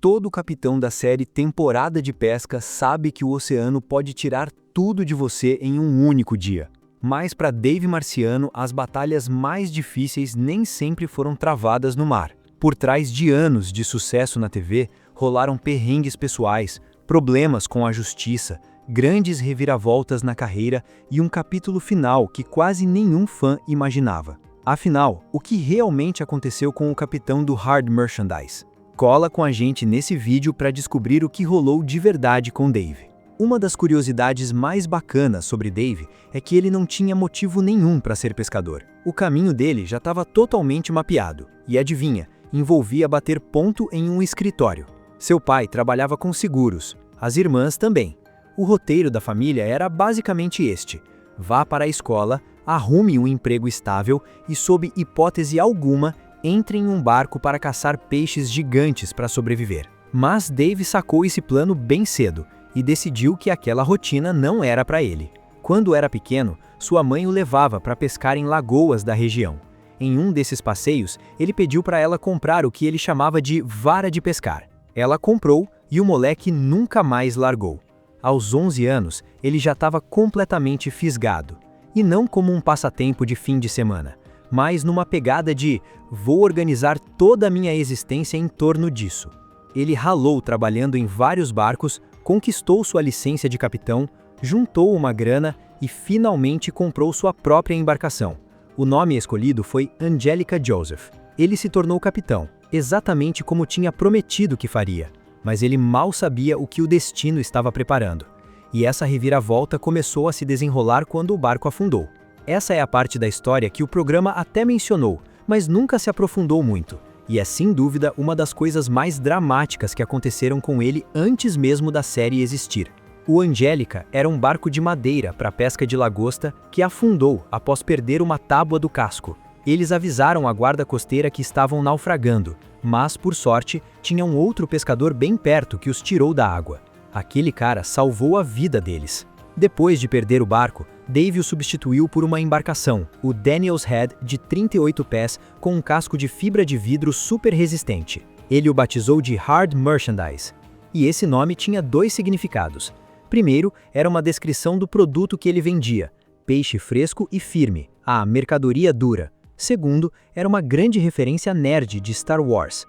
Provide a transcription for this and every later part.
Todo capitão da série Temporada de Pesca sabe que o oceano pode tirar tudo de você em um único dia. Mas para Dave Marciano, as batalhas mais difíceis nem sempre foram travadas no mar. Por trás de anos de sucesso na TV, rolaram perrengues pessoais, problemas com a justiça, grandes reviravoltas na carreira e um capítulo final que quase nenhum fã imaginava. Afinal, o que realmente aconteceu com o capitão do Hard Merchandise? Cola com a gente nesse vídeo para descobrir o que rolou de verdade com Dave. Uma das curiosidades mais bacanas sobre Dave é que ele não tinha motivo nenhum para ser pescador. O caminho dele já estava totalmente mapeado. E adivinha, envolvia bater ponto em um escritório. Seu pai trabalhava com seguros, as irmãs também. O roteiro da família era basicamente este: vá para a escola, arrume um emprego estável e, sob hipótese alguma, entre em um barco para caçar peixes gigantes para sobreviver. Mas Dave sacou esse plano bem cedo e decidiu que aquela rotina não era para ele. Quando era pequeno, sua mãe o levava para pescar em lagoas da região. Em um desses passeios, ele pediu para ela comprar o que ele chamava de vara de pescar. Ela comprou e o moleque nunca mais largou. Aos 11 anos, ele já estava completamente fisgado. E não como um passatempo de fim de semana, mas numa pegada de vou organizar toda a minha existência em torno disso. Ele ralou trabalhando em vários barcos, conquistou sua licença de capitão, juntou uma grana e finalmente comprou sua própria embarcação. O nome escolhido foi Angelica Joseph. Ele se tornou capitão, exatamente como tinha prometido que faria, mas ele mal sabia o que o destino estava preparando. E essa reviravolta começou a se desenrolar quando o barco afundou. Essa é a parte da história que o programa até mencionou, mas nunca se aprofundou muito. E é sem dúvida uma das coisas mais dramáticas que aconteceram com ele antes mesmo da série existir. O Angelica era um barco de madeira para pesca de lagosta que afundou após perder uma tábua do casco. Eles avisaram a guarda costeira que estavam naufragando, mas, por sorte, tinha um outro pescador bem perto que os tirou da água. Aquele cara salvou a vida deles. Depois de perder o barco, Dave o substituiu por uma embarcação, o Daniel's Head, de 38 pés, com um casco de fibra de vidro super resistente. Ele o batizou de Hard Merchandise. E esse nome tinha dois significados. Primeiro, era uma descrição do produto que ele vendia, peixe fresco e firme, a mercadoria dura. Segundo, era uma grande referência nerd de Star Wars.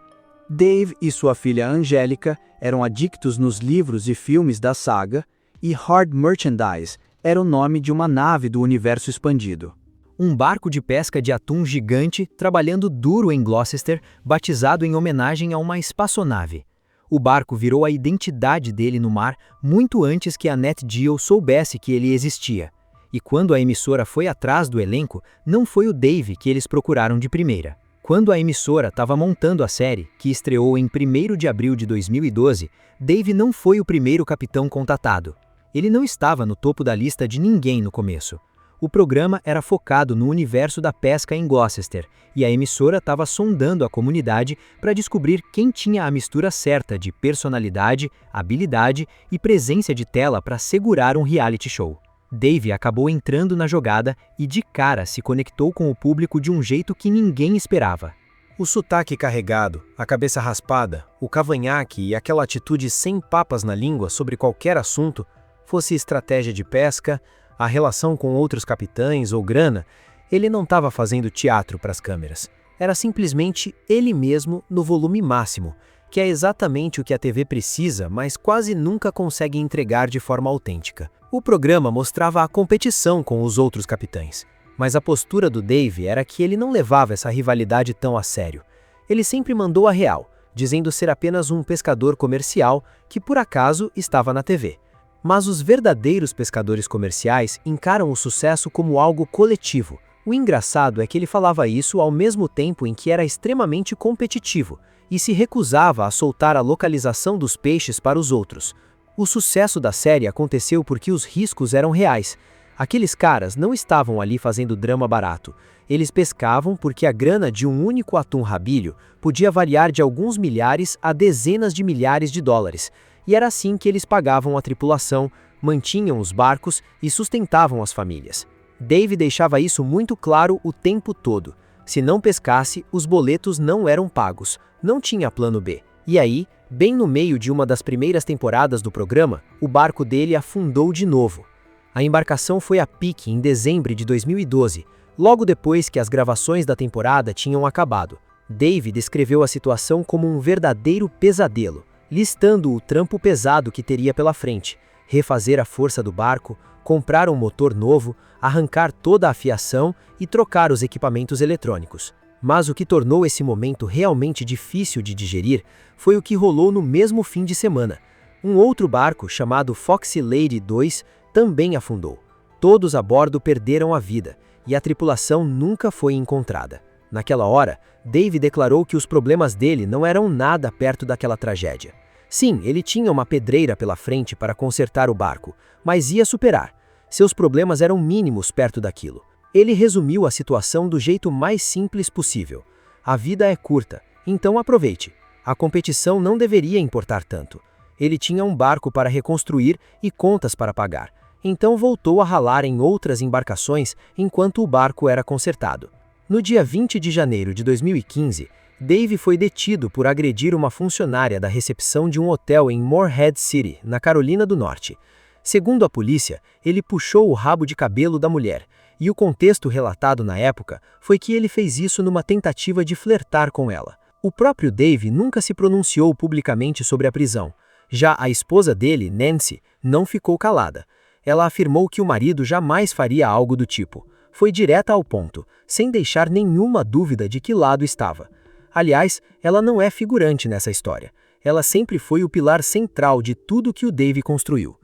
Dave e sua filha Angelica eram adictos nos livros e filmes da saga, e Hard Merchandise era o nome de uma nave do universo expandido. Um barco de pesca de atum gigante trabalhando duro em Gloucester, batizado em homenagem a uma espaçonave. O barco virou a identidade dele no mar muito antes que a Nat Geo soubesse que ele existia. E quando a emissora foi atrás do elenco, não foi o Dave que eles procuraram de primeira. Quando a emissora estava montando a série, que estreou em 1º de abril de 2012, Dave não foi o primeiro capitão contatado. Ele não estava no topo da lista de ninguém no começo. O programa era focado no universo da pesca em Gloucester, e a emissora estava sondando a comunidade para descobrir quem tinha a mistura certa de personalidade, habilidade e presença de tela para segurar um reality show. Dave acabou entrando na jogada e de cara se conectou com o público de um jeito que ninguém esperava. O sotaque carregado, a cabeça raspada, o cavanhaque e aquela atitude sem papas na língua sobre qualquer assunto, fosse estratégia de pesca, a relação com outros capitães ou grana, ele não estava fazendo teatro para as câmeras. Era simplesmente ele mesmo no volume máximo, que é exatamente o que a TV precisa, mas quase nunca consegue entregar de forma autêntica. O programa mostrava a competição com os outros capitães, mas a postura do Dave era que ele não levava essa rivalidade tão a sério. Ele sempre mandou a real, dizendo ser apenas um pescador comercial que por acaso estava na TV. Mas os verdadeiros pescadores comerciais encaram o sucesso como algo coletivo. O engraçado é que ele falava isso ao mesmo tempo em que era extremamente competitivo e se recusava a soltar a localização dos peixes para os outros. O sucesso da série aconteceu porque os riscos eram reais. Aqueles caras não estavam ali fazendo drama barato. Eles pescavam porque a grana de um único atum rabilho podia variar de alguns milhares a dezenas de milhares de dólares. E era assim que eles pagavam a tripulação, mantinham os barcos e sustentavam as famílias. Dave deixava isso muito claro o tempo todo. Se não pescasse, os boletos não eram pagos, não tinha plano B. E aí, Bem no meio de uma das primeiras temporadas do programa, o barco dele afundou de novo. A embarcação foi a pique em dezembro de 2012, logo depois que as gravações da temporada tinham acabado. Dave descreveu a situação como um verdadeiro pesadelo, listando o trampo pesado que teria pela frente: refazer a força do barco, comprar um motor novo, arrancar toda a fiação e trocar os equipamentos eletrônicos. Mas o que tornou esse momento realmente difícil de digerir foi o que rolou no mesmo fim de semana. Um outro barco, chamado Foxy Lady 2, também afundou. Todos a bordo perderam a vida, e a tripulação nunca foi encontrada. Naquela hora, Dave declarou que os problemas dele não eram nada perto daquela tragédia. Sim, ele tinha uma pedreira pela frente para consertar o barco, mas ia superar. Seus problemas eram mínimos perto daquilo. Ele resumiu a situação do jeito mais simples possível. A vida é curta, então aproveite. A competição não deveria importar tanto. Ele tinha um barco para reconstruir e contas para pagar, então voltou a ralar em outras embarcações enquanto o barco era consertado. No dia 20 de janeiro de 2015, Dave foi detido por agredir uma funcionária da recepção de um hotel em Morehead City, na Carolina do Norte. Segundo a polícia, ele puxou o rabo de cabelo da mulher, e o contexto relatado na época foi que ele fez isso numa tentativa de flertar com ela. O próprio Dave nunca se pronunciou publicamente sobre a prisão. Já a esposa dele, Nancy, não ficou calada. Ela afirmou que o marido jamais faria algo do tipo. Foi direta ao ponto, sem deixar nenhuma dúvida de que lado estava. Aliás, ela não é figurante nessa história. Ela sempre foi o pilar central de tudo que o Dave construiu.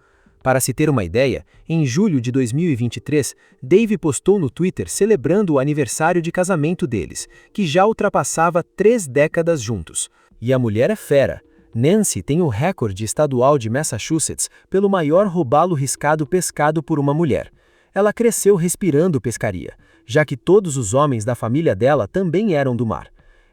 Para se ter uma ideia, em julho de 2023, Dave postou no Twitter celebrando o aniversário de casamento deles, que já ultrapassava 3 décadas juntos. E a mulher é fera. Nancy tem o recorde estadual de Massachusetts pelo maior robalo riscado pescado por uma mulher. Ela cresceu respirando pescaria, já que todos os homens da família dela também eram do mar.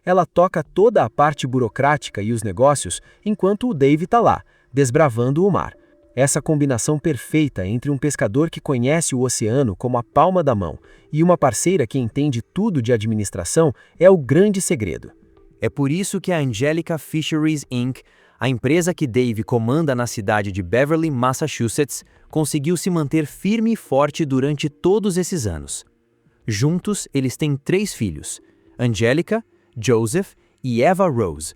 Ela toca toda a parte burocrática e os negócios, enquanto o Dave está lá, desbravando o mar. Essa combinação perfeita entre um pescador que conhece o oceano como a palma da mão e uma parceira que entende tudo de administração é o grande segredo. É por isso que a Angelica Fisheries Inc., a empresa que Dave comanda na cidade de Beverly, Massachusetts, conseguiu se manter firme e forte durante todos esses anos. Juntos, eles têm 3 filhos: Angelica, Joseph e Eva Rose.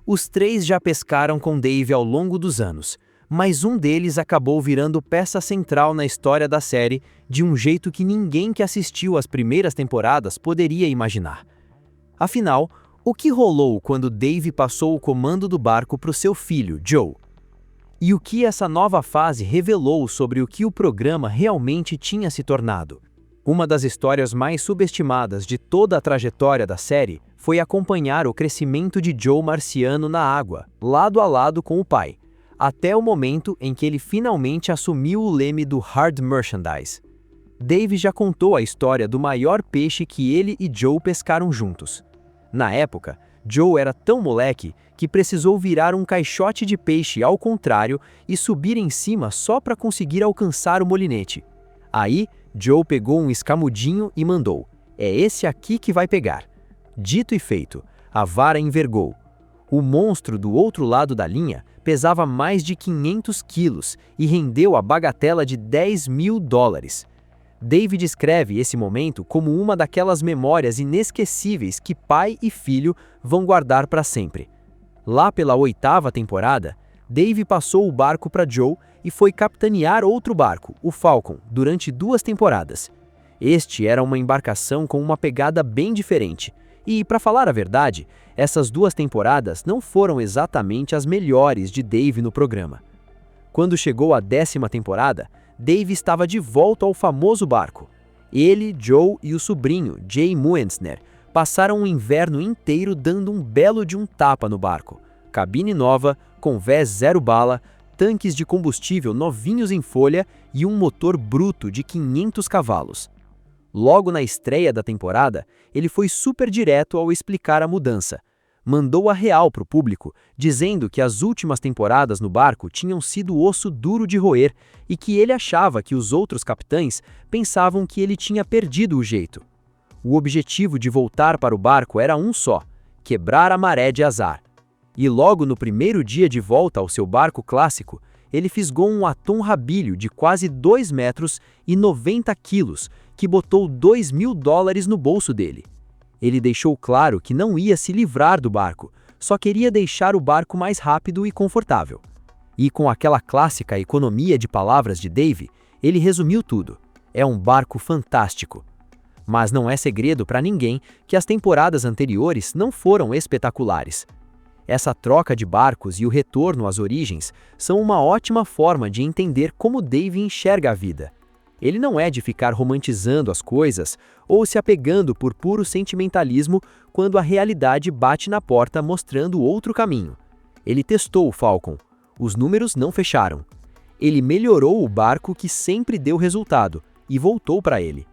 Os 3 já pescaram com Dave ao longo dos anos, mas um deles acabou virando peça central na história da série de um jeito que ninguém que assistiu às primeiras temporadas poderia imaginar. Afinal, o que rolou quando Dave passou o comando do barco para o seu filho, Joe? E o que essa nova fase revelou sobre o que o programa realmente tinha se tornado? Uma das histórias mais subestimadas de toda a trajetória da série foi acompanhar o crescimento de Joe Marciano na água, lado a lado com o pai, até o momento em que ele finalmente assumiu o leme do Hard Merchandise. Dave já contou a história do maior peixe que ele e Joe pescaram juntos. Na época, Joe era tão moleque que precisou virar um caixote de peixe ao contrário e subir em cima só para conseguir alcançar o molinete. Aí, Joe pegou um escamudinho e mandou: "É esse aqui que vai pegar." Dito e feito, a vara envergou. O monstro do outro lado da linha pesava mais de 500 quilos e rendeu a bagatela de $10.000. Dave descreve esse momento como uma daquelas memórias inesquecíveis que pai e filho vão guardar para sempre. Lá pela 8ª temporada, Dave passou o barco para Joe e foi capitanear outro barco, o Falcon, durante 2 temporadas. Este era uma embarcação com uma pegada bem diferente. E, para falar a verdade, essas 2 temporadas não foram exatamente as melhores de Dave no programa. Quando chegou a 10ª temporada, Dave estava de volta ao famoso barco. Ele, Joe e o sobrinho, Jay Muensner, passaram o inverno inteiro dando um belo de um tapa no barco. Cabine nova, convés 0 bala, tanques de combustível novinhos em folha e um motor bruto de 500 cavalos. Logo na estreia da temporada, ele foi super direto ao explicar a mudança. Mandou a real para o público, dizendo que as últimas temporadas no barco tinham sido osso duro de roer e que ele achava que os outros capitães pensavam que ele tinha perdido o jeito. O objetivo de voltar para o barco era um só: quebrar a maré de azar. E logo no primeiro dia de volta ao seu barco clássico, ele fisgou um atum rabilho de quase 2 metros e 90 quilos, que botou $2.000 no bolso dele. Ele deixou claro que não ia se livrar do barco, só queria deixar o barco mais rápido e confortável. E com aquela clássica economia de palavras de Dave, ele resumiu tudo. É um barco fantástico. Mas não é segredo para ninguém que as temporadas anteriores não foram espetaculares. Essa troca de barcos e o retorno às origens são uma ótima forma de entender como Dave enxerga a vida. Ele não é de ficar romantizando as coisas ou se apegando por puro sentimentalismo quando a realidade bate na porta mostrando outro caminho. Ele testou o Falcon. Os números não fecharam. Ele melhorou o barco que sempre deu resultado e voltou para ele.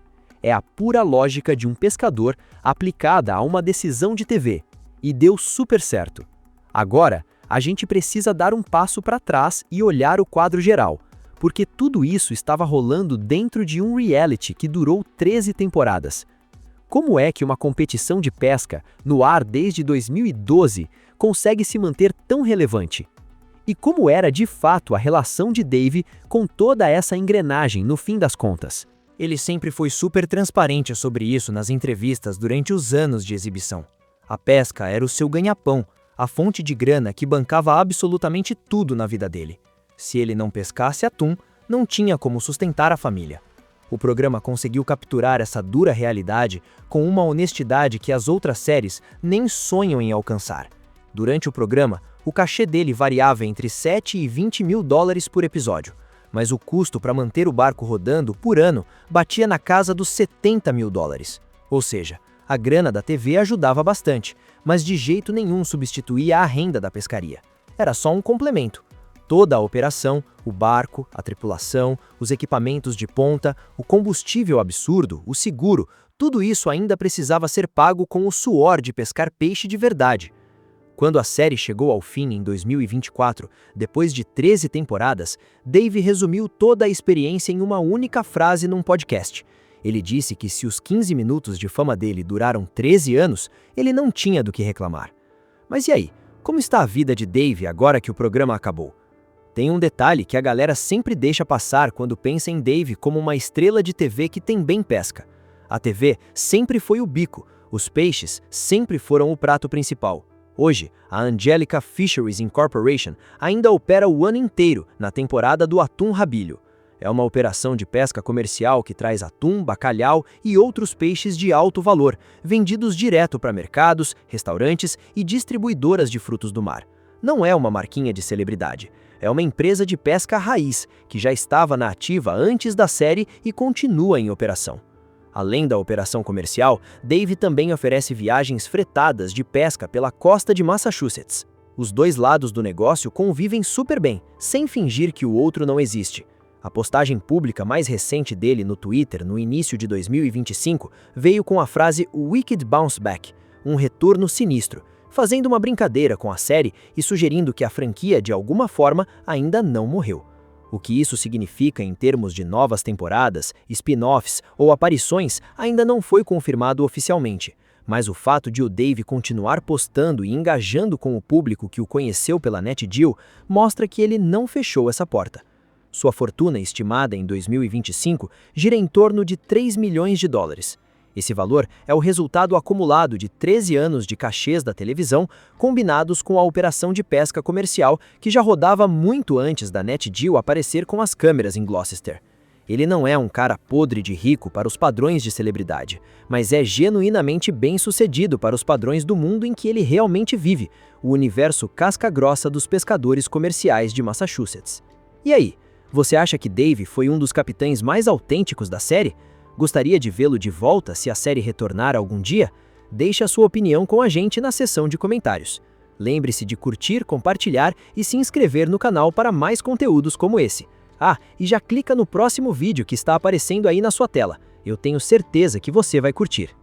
É a pura lógica de um pescador aplicada a uma decisão de TV. E deu super certo. Agora, a gente precisa dar um passo para trás e olhar o quadro geral, porque tudo isso estava rolando dentro de um reality que durou 13 temporadas. Como é que uma competição de pesca, no ar desde 2012, consegue se manter tão relevante? E como era de fato a relação de Dave com toda essa engrenagem no fim das contas? Ele sempre foi super transparente sobre isso nas entrevistas durante os anos de exibição. A pesca era o seu ganha-pão, a fonte de grana que bancava absolutamente tudo na vida dele. Se ele não pescasse atum, não tinha como sustentar a família. O programa conseguiu capturar essa dura realidade com uma honestidade que as outras séries nem sonham em alcançar. Durante o programa, o cachê dele variava entre 7 e 20 mil dólares por episódio, mas o custo para manter o barco rodando por ano batia na casa dos 70 mil dólares. Ou seja, a grana da TV ajudava bastante, mas de jeito nenhum substituía a renda da pescaria. Era só um complemento. Toda a operação, o barco, a tripulação, os equipamentos de ponta, o combustível absurdo, o seguro, tudo isso ainda precisava ser pago com o suor de pescar peixe de verdade. Quando a série chegou ao fim em 2024, depois de 13 temporadas, Dave resumiu toda a experiência em uma única frase num podcast. Ele disse que se os 15 minutos de fama dele duraram 13 anos, ele não tinha do que reclamar. Mas e aí? Como está a vida de Dave agora que o programa acabou? Tem um detalhe que a galera sempre deixa passar quando pensa em Dave como uma estrela de TV que tem bem pesca. A TV sempre foi o bico, os peixes sempre foram o prato principal. Hoje, a Angelica Fisheries Incorporation ainda opera o ano inteiro na temporada do atum rabilho. É uma operação de pesca comercial que traz atum, bacalhau e outros peixes de alto valor, vendidos direto para mercados, restaurantes e distribuidoras de frutos do mar. Não é uma marquinha de celebridade. É uma empresa de pesca raiz, que já estava na ativa antes da série e continua em operação. Além da operação comercial, Dave também oferece viagens fretadas de pesca pela costa de Massachusetts. Os dois lados do negócio convivem super bem, sem fingir que o outro não existe. A postagem pública mais recente dele no Twitter, no início de 2025, veio com a frase "Wicked Bounce Back", um retorno sinistro, fazendo uma brincadeira com a série e sugerindo que a franquia, de alguma forma, ainda não morreu. O que isso significa em termos de novas temporadas, spin-offs ou aparições ainda não foi confirmado oficialmente, mas o fato de o Dave continuar postando e engajando com o público que o conheceu pela NetGeo mostra que ele não fechou essa porta. Sua fortuna estimada em 2025 gira em torno de 3 milhões de dólares. Esse valor é o resultado acumulado de 13 anos de cachês da televisão, combinados com a operação de pesca comercial que já rodava muito antes da NetGeo aparecer com as câmeras em Gloucester. Ele não é um cara podre de rico para os padrões de celebridade, mas é genuinamente bem-sucedido para os padrões do mundo em que ele realmente vive, o universo casca-grossa dos pescadores comerciais de Massachusetts. E aí, você acha que Dave foi um dos capitães mais autênticos da série? Gostaria de vê-lo de volta se a série retornar algum dia? Deixe a sua opinião com a gente na seção de comentários. Lembre-se de curtir, compartilhar e se inscrever no canal para mais conteúdos como esse. Ah, e já clica no próximo vídeo que está aparecendo aí na sua tela. Eu tenho certeza que você vai curtir.